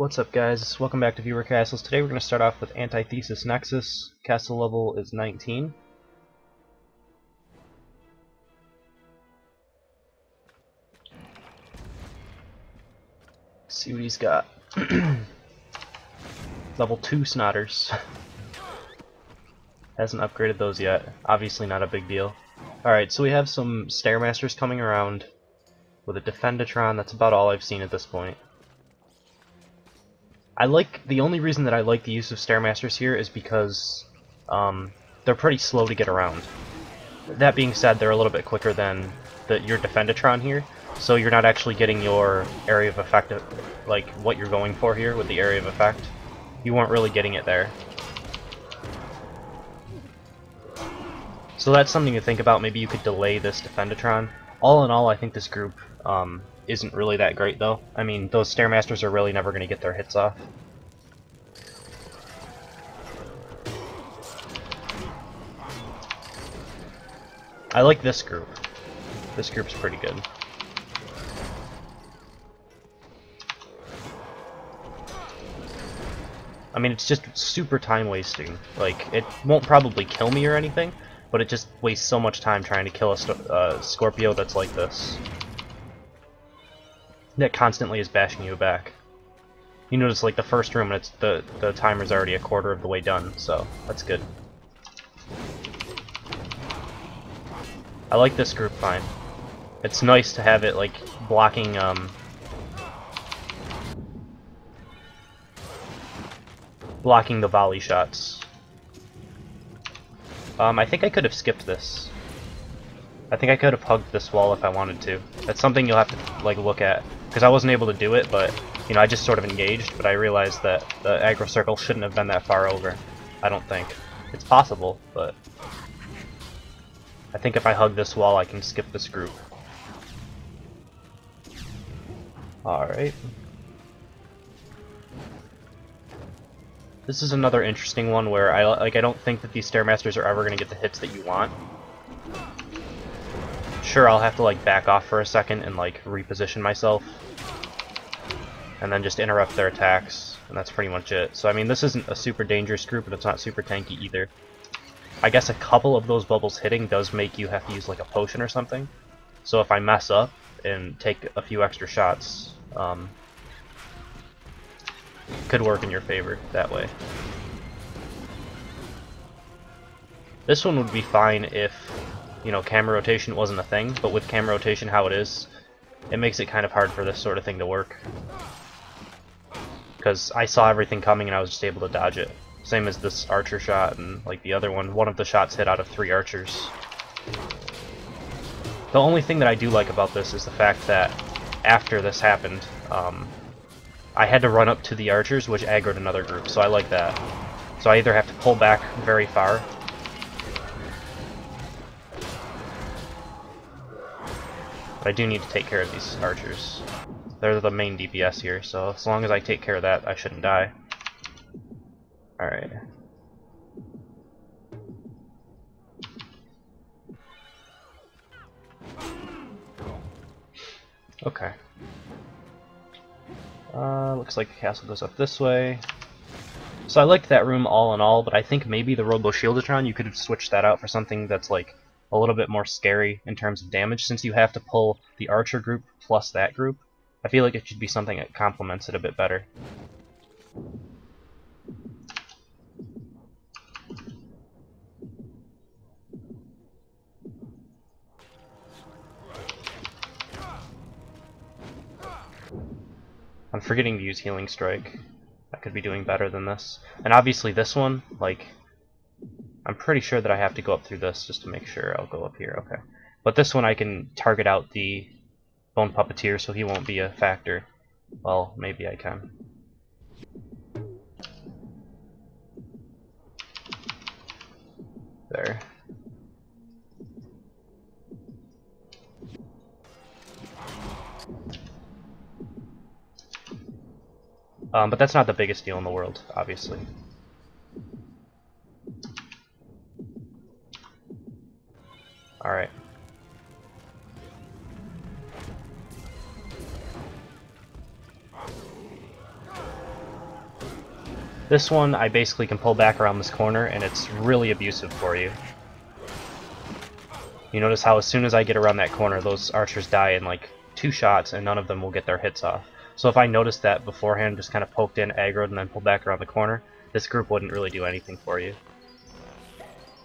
What's up, guys? Welcome back to Viewer Castles. Today we're going to start off with AntithesisNexus. Castle level is 19. See what he's got. Level 2 Snotters. Hasn't upgraded those yet. Obviously not a big deal. Alright, so we have some Stairmasters coming around with a Defendatron. That's about all I've seen at this point. The only reason that I like the use of Stairmasters here is because they're pretty slow to get around. That being said, they're a little bit quicker than your Defendatron here, so you're not actually getting your area of effect, like what you're going for here with the area of effect. You weren't really getting it there. So that's something to think about. Maybe you could delay this Defendatron. All in all, I think this group isn't really that great, though. I mean, those Stairmasters are really never going to get their hits off. I like this group. This group's pretty good. I mean, it's just super time wasting. Like, it won't probably kill me or anything, but it just wastes so much time trying to kill a Scorpio that's like this. That constantly is bashing you back. You notice, like, the first room, it's the timer's already a quarter of the way done, so that's good. I like this group fine. It's nice to have it, like, blocking, blocking the volley shots. I think I could have skipped this. I think I could have hugged this wall if I wanted to. That's something you'll have to, like, look at. Because I wasn't able to do it, but, you know, I just sort of engaged, but I realized that the aggro circle shouldn't have been that far over. I don't think. It's possible, but I think if I hug this wall, I can skip this group. Alright. This is another interesting one where I don't think that these Stairmasters are ever going to get the hits that you want. Sure, I'll have to, like, back off for a second and, like, reposition myself. And then just interrupt their attacks, and that's pretty much it. So, I mean, this isn't a super dangerous group, but it's not super tanky either. I guess a couple of those bubbles hitting does make you have to use, like, a potion or something. So if I mess up and take a few extra shots, could work in your favor that way. This one would be fine if, you know, camera rotation wasn't a thing, but with camera rotation how it is, it makes it kind of hard for this sort of thing to work. Because I saw everything coming and I was just able to dodge it. Same as this archer shot and, like, the other one. One of the shots hit out of 3 archers. The only thing that I do like about this is the fact that after this happened, I had to run up to the archers, which aggroed another group, so I like that. So I either have to pull back very far, but I do need to take care of these archers. They're the main DPS here, so as long as I take care of that, I shouldn't die. Alright. Okay. Looks like the castle goes up this way. So I liked that room all in all, but I think maybe the Robo Shieldatron, you could have switched that out for something that's, like, a little bit more scary in terms of damage, since you have to pull the archer group plus that group. I feel like it should be something that complements it a bit better. I'm forgetting to use Healing Strike. I could be doing better than this. And obviously this one, like, I'm pretty sure that I have to go up through this just to make sure. I'll go up here, okay. But this one I can target out the Bone Puppeteer so he won't be a factor. Well, maybe I can. There. But that's not the biggest deal in the world, obviously. Alright. This one, I basically can pull back around this corner, and it's really abusive for you. You notice how as soon as I get around that corner, those archers die in like 2 shots, and none of them will get their hits off. So if I noticed that beforehand, just kind of poked in, aggroed, and then pulled back around the corner, this group wouldn't really do anything for you.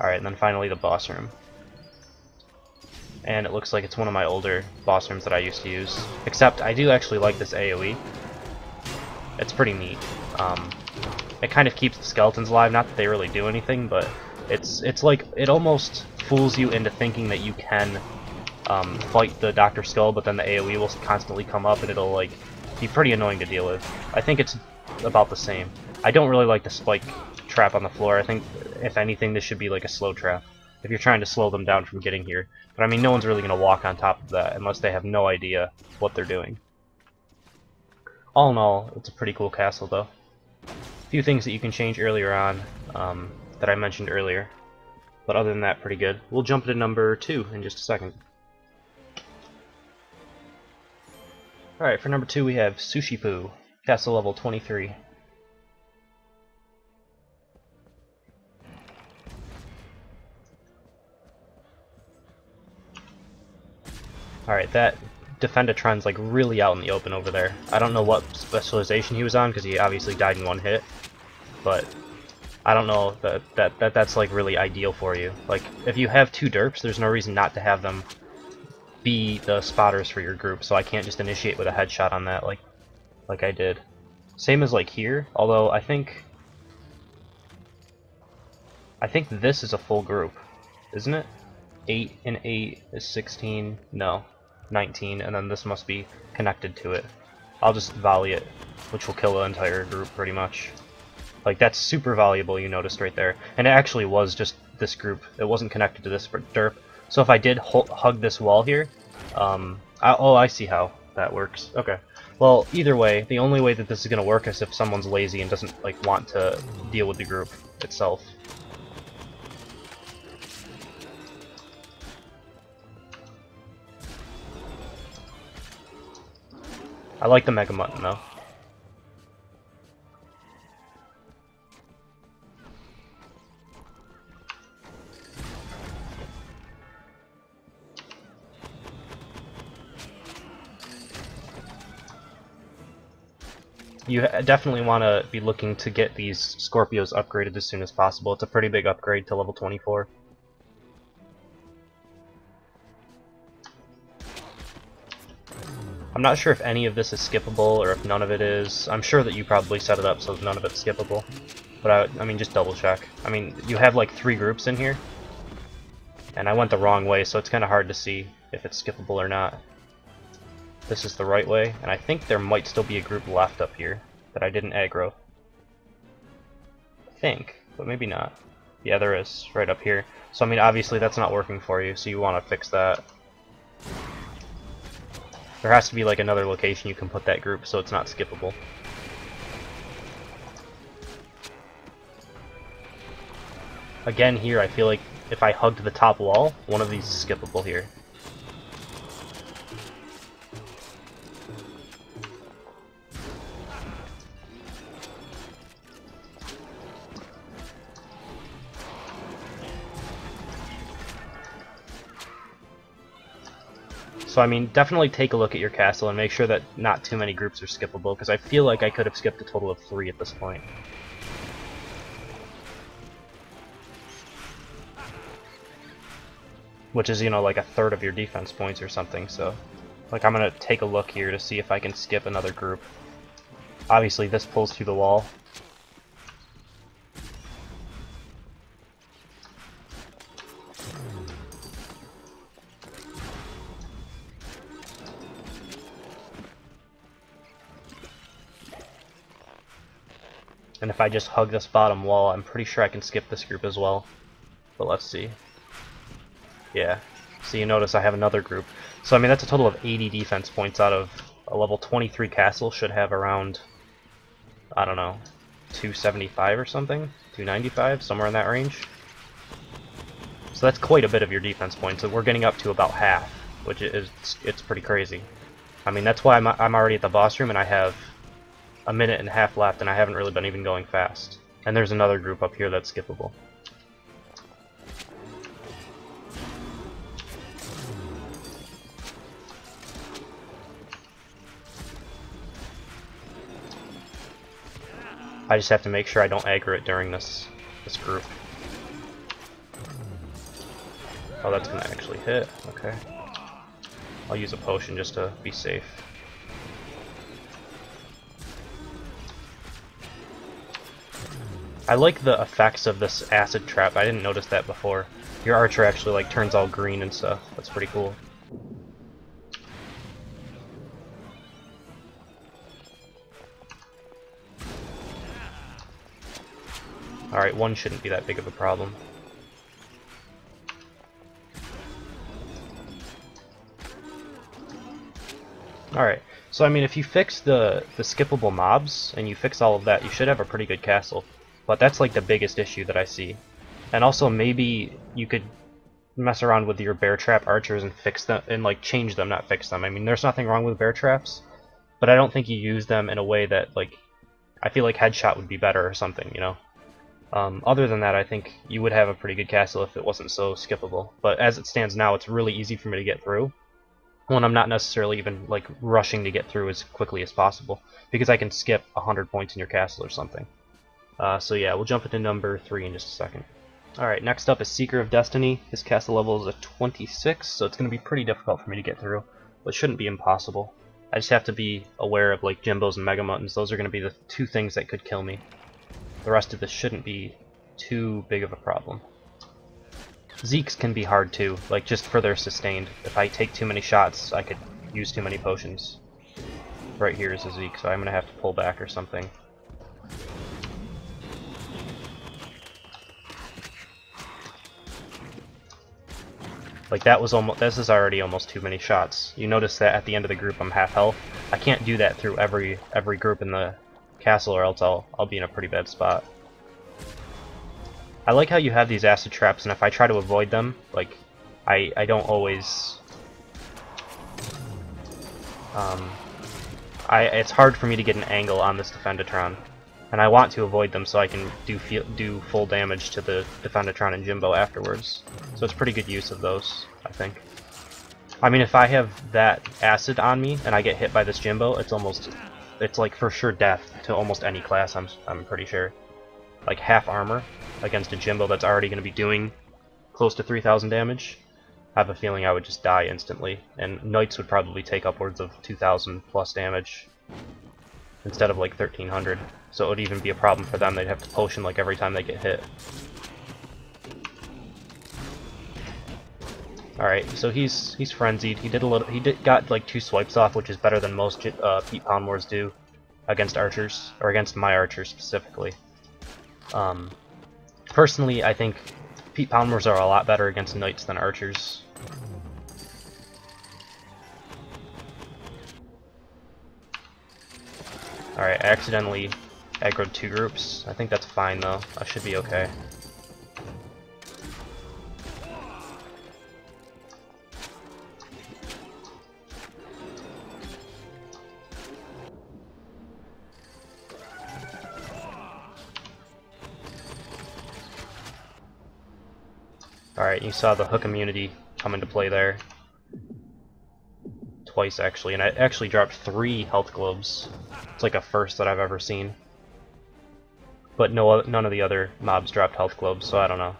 Alright, and then finally the boss room. And it looks like it's one of my older boss rooms that I used to use. Except, I do actually like this AoE. It's pretty neat. It kind of keeps the skeletons alive, not that they really do anything, but it's like, it almost fools you into thinking that you can fight the Dr. Skull, but then the AoE will constantly come up and it'll like be pretty annoying to deal with. I think it's about the same. I don't really like the spike trap on the floor. I think, if anything, this should be like a slow trap, if you're trying to slow them down from getting here. But I mean, no one's really going to walk on top of that unless they have no idea what they're doing. All in all, it's a pretty cool castle though. A few things that you can change earlier on that I mentioned earlier. But other than that, pretty good. We'll jump to number 2 in just a second. Alright, for number 2 we have Sushipoo, castle level 23. Alright, that Defendatron's like really out in the open over there. I don't know what specialization he was on, because he obviously died in 1 hit. But I don't know that's like really ideal for you. Like, if you have 2 derps, there's no reason not to have them be the spotters for your group, so I can't just initiate with a headshot on that like I did. Same as like here, although I think this is a full group, isn't it? 8 and 8 is 16, no, 19, and then this must be connected to it. I'll just volley it, which will kill the entire group pretty much. Like, that's super valuable, you noticed right there. And it actually was just this group. It wasn't connected to this derp. So if I did hug this wall here, oh, I see how that works. Okay. Well, either way, the only way that this is going to work is if someone's lazy and doesn't like want to deal with the group itself. I like the Mega Mutton though. You definitely want to be looking to get these Scorpios upgraded as soon as possible. It's a pretty big upgrade to level 24. I'm not sure if any of this is skippable or if none of it is. I'm sure that you probably set it up so none of it's skippable. But I mean, just double check. I mean, you have like 3 groups in here. And I went the wrong way, so it's kind of hard to see if it's skippable or not. This is the right way, and I think there might still be a group left up here that I didn't aggro. I think, but maybe not. Yeah, there is, right up here. So I mean, obviously that's not working for you, so you want to fix that. There has to be like another location you can put that group so it's not skippable. Again here, I feel like if I hugged the top wall, one of these is skippable here. So I mean, definitely take a look at your castle and make sure that not too many groups are skippable, because I feel like I could have skipped a total of 3 at this point. Which is, you know, like a third of your defense points or something, so... Like, I'm gonna take a look here to see if I can skip another group. Obviously, this pulls through the wall. And if I just hug this bottom wall, I'm pretty sure I can skip this group as well. But let's see. Yeah. So you notice I have another group. So I mean, that's a total of 80 defense points out of a level 23 castle. Should have around, I don't know, 275 or something? 295? Somewhere in that range. So that's quite a bit of your defense points. So we're getting up to about half, which is, it's pretty crazy. I mean, that's why I'm already at the boss room and I have a minute and a half left, and I haven't really been even going fast. And there's another group up here that's skippable. I just have to make sure I don't aggro it during this group. Oh, that's gonna actually hit. Okay. I'll use a potion just to be safe. I like the effects of this acid trap. I didn't notice that before. Your archer actually like turns all green and stuff. That's pretty cool. Alright, one shouldn't be that big of a problem. Alright, so I mean if you fix the skippable mobs, and you fix all of that, you should have a pretty good castle. But that's like the biggest issue that I see. And also maybe you could mess around with your bear trap archers and fix them, and like change them, not fix them. I mean there's nothing wrong with bear traps, but I don't think you use them in a way that like, I feel like headshot would be better or something, you know? Other than that, I think you would have a pretty good castle if it wasn't so skippable. But as it stands now, it's really easy for me to get through, when I'm not necessarily even like rushing to get through as quickly as possible, because I can skip 100 points in your castle or something. So yeah, we'll jump into number 3 in just a second. Alright, next up is Seeker of Destiny. His castle level is a 26, so it's going to be pretty difficult for me to get through, but shouldn't be impossible. I just have to be aware of like Jimbos and Mega Muttons. Those are going to be the two things that could kill me. The rest of this shouldn't be too big of a problem. Zeeks can be hard too, like just for their sustained. If I take too many shots, I could use too many potions. Right here is a Zeke, so I'm going to have to pull back or something. Like that was almost, this is already almost too many shots. You notice that at the end of the group I'm half health. I can't do that through every group in the castle, or else I'll be in a pretty bad spot. I like how you have these acid traps, and if I try to avoid them, like I don't always it's hard for me to get an angle on this Defendatron, and I want to avoid them so I can do full damage to the Defendatron and Jimbo afterwards. So it's pretty good use of those, I think. I mean, if I have that acid on me and I get hit by this Jimbo, it's like for sure death to almost any class, I'm pretty sure. Like half armor against a Jimbo that's already going to be doing close to 3,000 damage. I have a feeling I would just die instantly, and Knights would probably take upwards of 2,000 plus damage instead of like 1,300. So it would even be a problem for them. They'd have to potion like every time they get hit. Alright, so he's frenzied. He got like 2 swipes off, which is better than most Pete Poundmores do against archers, or against my archers specifically. Personally, I think Pete Poundmores are a lot better against Knights than archers. Alright, I accidentally aggroed 2 groups. I think that's fine though. I should be okay. Alright, you saw the hook immunity come into play there. Twice actually, and I actually dropped 3 health globes. It's like a first that I've ever seen. But none of the other mobs dropped health globes, so I don't know.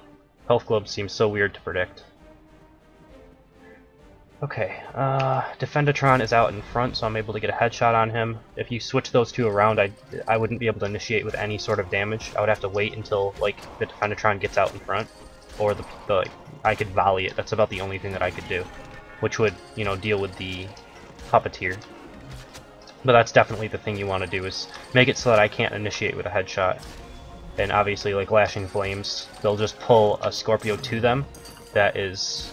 Health globes seem so weird to predict. Okay, Defendatron is out in front, so I'm able to get a headshot on him. If you switch those 2 around, I wouldn't be able to initiate with any sort of damage. I would have to wait until like the Defendatron gets out in front, or I could volley it. That's about the only thing that I could do, which would, you know, deal with the puppeteer. But that's definitely the thing you want to do, is make it so that I can't initiate with a headshot. And obviously, like Lashing Flames, they'll just pull a Scorpio to them that is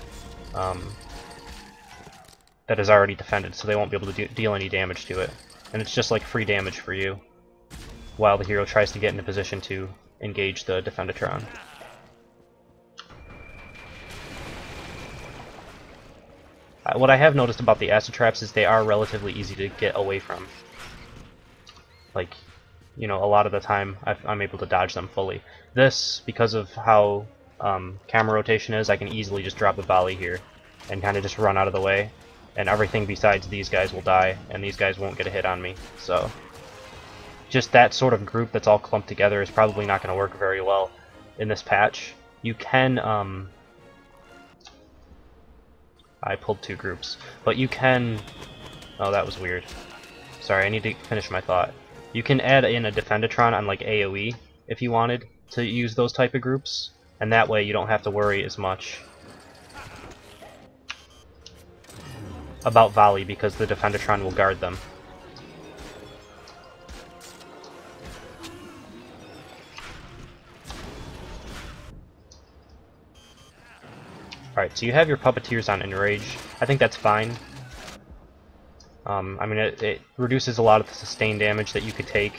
already defended, so they won't be able to deal any damage to it. And it's just like free damage for you, while the hero tries to get into position to engage the Defendatron. What I have noticed about the acid traps is they are relatively easy to get away from. Like, you know, a lot of the time I'm able to dodge them fully. This, because of how camera rotation is, I can easily just drop a volley here and kind of just run out of the way, and everything besides these guys will die, and these guys won't get a hit on me. So just that sort of group that's all clumped together is probably not going to work very well in this patch. You can, I pulled two groups, but you can, oh, that was weird. Sorry, I need to finish my thought. You can add in a Defendatron on like AoE if you wanted to use those type of groups, and that way you don't have to worry as much about volley because the Defendatron will guard them. Alright, so you have your Puppeteers on Enrage. I think that's fine. I mean, it reduces a lot of the sustained damage that you could take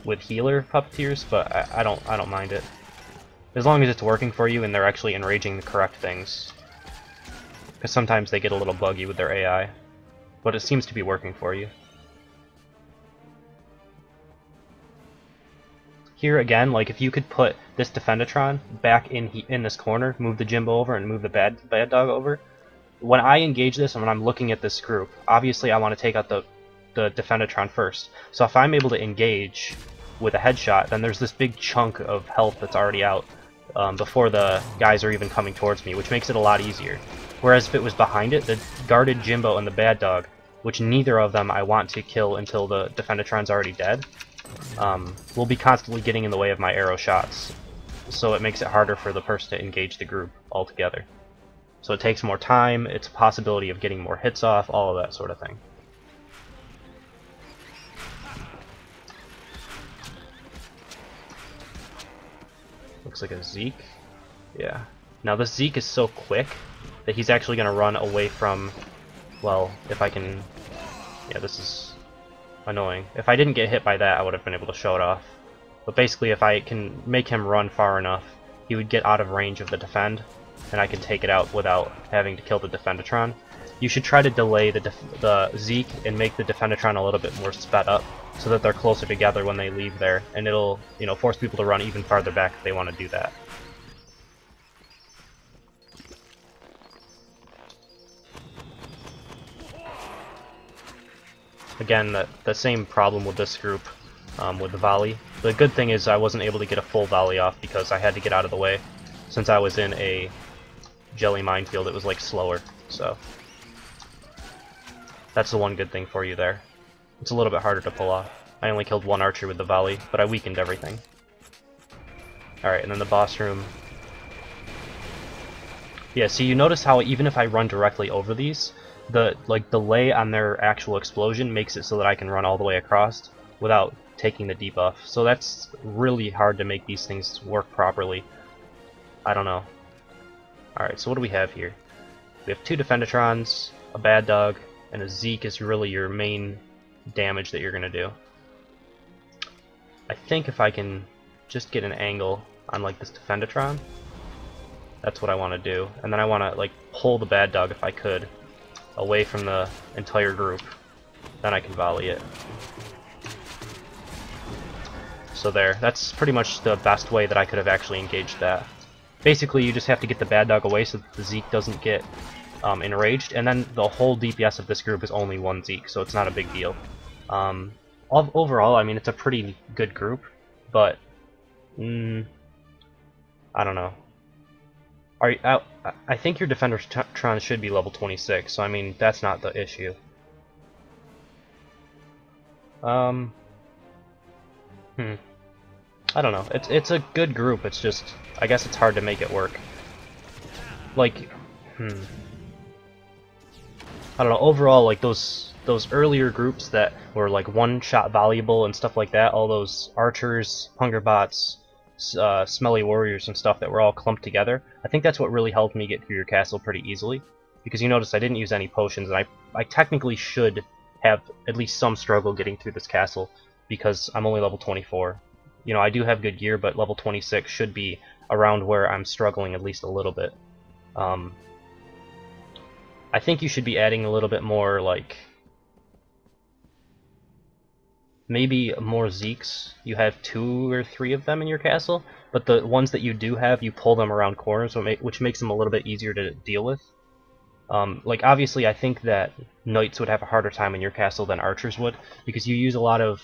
with healer Puppeteers, but I don't mind it. As long as it's working for you and they're actually enraging the correct things. Because sometimes they get a little buggy with their AI. But it seems to be working for you. Here again, like if you could put this Defendatron back in this corner, move the Jimbo over and move the bad dog over. When I engage this and when I'm looking at this group, obviously I want to take out the Defendatron first. So if I'm able to engage with a headshot, then there's this big chunk of health that's already out before the guys are even coming towards me, which makes it a lot easier. Whereas if it was behind it, the guarded Jimbo and the bad dog, which neither of them I want to kill until the Defendatron's already dead, will be constantly getting in the way of my arrow shots. So it makes it harder for the person to engage the group altogether. So it takes more time, it's a possibility of getting more hits off, all of that sort of thing. Looks like a Zeke. Yeah. Now this Zeke is so quick that he's actually going to run away from, well, if I can, yeah, this is annoying. If I didn't get hit by that, I would have been able to show it off. But basically, if I can make him run far enough, he would get out of range of the defend, and I can take it out without having to kill the Defendatron. You should try to delay the Zeke and make the Defendatron a little bit more sped up, so that they're closer together when they leave there, and it'll, you know, force people to run even farther back if they want to do that. Again, the same problem with this group, with the volley. The good thing is I wasn't able to get a full volley off because I had to get out of the way, since I was in a jelly minefield. It was like slower, so that's the one good thing for you there. It's a little bit harder to pull off. I only killed one archer with the volley, but I weakened everything. Alright, and then the boss room. Yeah, so you notice how even if I run directly over these, the delay on their actual explosion makes it so that I can run all the way across without taking the debuff. So that's really hard to make these things work properly. I don't know. Alright, so what do we have here? We have two Defendatrons, a bad dog, and a Zeke is really your main damage that you're going to do. I think if I can just get an angle on like this Defendatron, that's what I want to do. And then I want to like pull the bad dog if I could away from the entire group. Then I can volley it. So there, that's pretty much the best way that I could have actually engaged that. Basically, you just have to get the bad dog away so that the Zeke doesn't get enraged, and then the whole DPS of this group is only one Zeke, so it's not a big deal. Overall, I mean, it's a pretty good group, but I don't know. I think your Defendatron should be level 26, so I mean, that's not the issue. I don't know. It's a good group. It's just, I guess it's hard to make it work. Like, I don't know. Overall, like those earlier groups that were like one-shot valuable and stuff like that, all those archers, hunger bots, smelly warriors and stuff that were all clumped together, I think that's what really helped me get through your castle pretty easily. Because you notice I didn't use any potions, and I technically should have at least some struggle getting through this castle, because I'm only level 24. You know, I do have good gear, but level 26 should be around where I'm struggling at least a little bit. I think you should be adding a little bit more, like, maybe more Zeeks. You have 2 or 3 of them in your castle, but the ones that you do have, you pull them around corners, which makes them a little bit easier to deal with. Like, obviously, I think that knights would have a harder time in your castle than archers would, because you use a lot of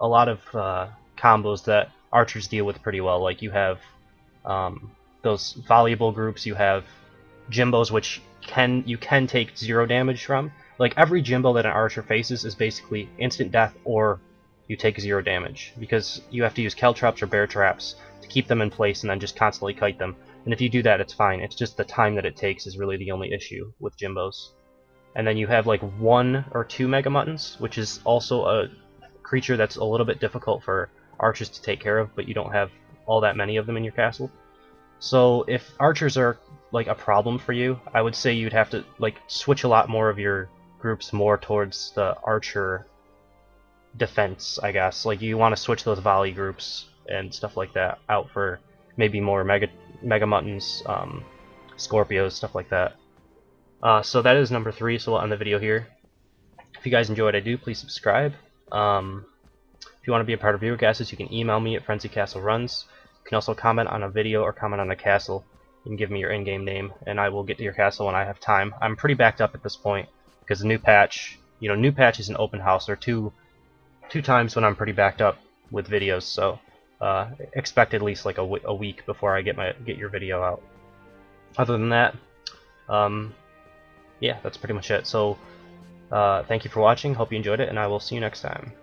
combos that archers deal with pretty well. Like, you have those valuable groups, you have Jimbos, which you can take 0 damage from. Like, every Jimbo that an archer faces is basically instant death, or you take 0 damage, because you have to use Caltrops or Bear Traps to keep them in place and then just constantly kite them. And if you do that, it's fine. It's just the time that it takes is really the only issue with Jimbos. And then you have like 1 or 2 Mega Muttons, which is also a creature that's a little bit difficult for archers to take care of, but you don't have all that many of them in your castle. So if archers are like a problem for you, I would say you'd have to like switch a lot more of your groups more towards the archer defense, I guess. Like, you want to switch those volley groups and stuff like that out for maybe more Mega Muttons, Scorpios, stuff like that. So that is number 3, so we'll end the video here. If you guys enjoy what I do, please subscribe. If you want to be a part of viewer castles, you can email me at frenzycastleruns. You can also comment on a video or comment on a castle. You can give me your in-game name, and I will get to your castle when I have time. I'm pretty backed up at this point, because the new patch, new patch is an open house. There are two times when I'm pretty backed up with videos, so expect at least like a week before I get your video out. Other than that, yeah, that's pretty much it. So thank you for watching, hope you enjoyed it, and I will see you next time.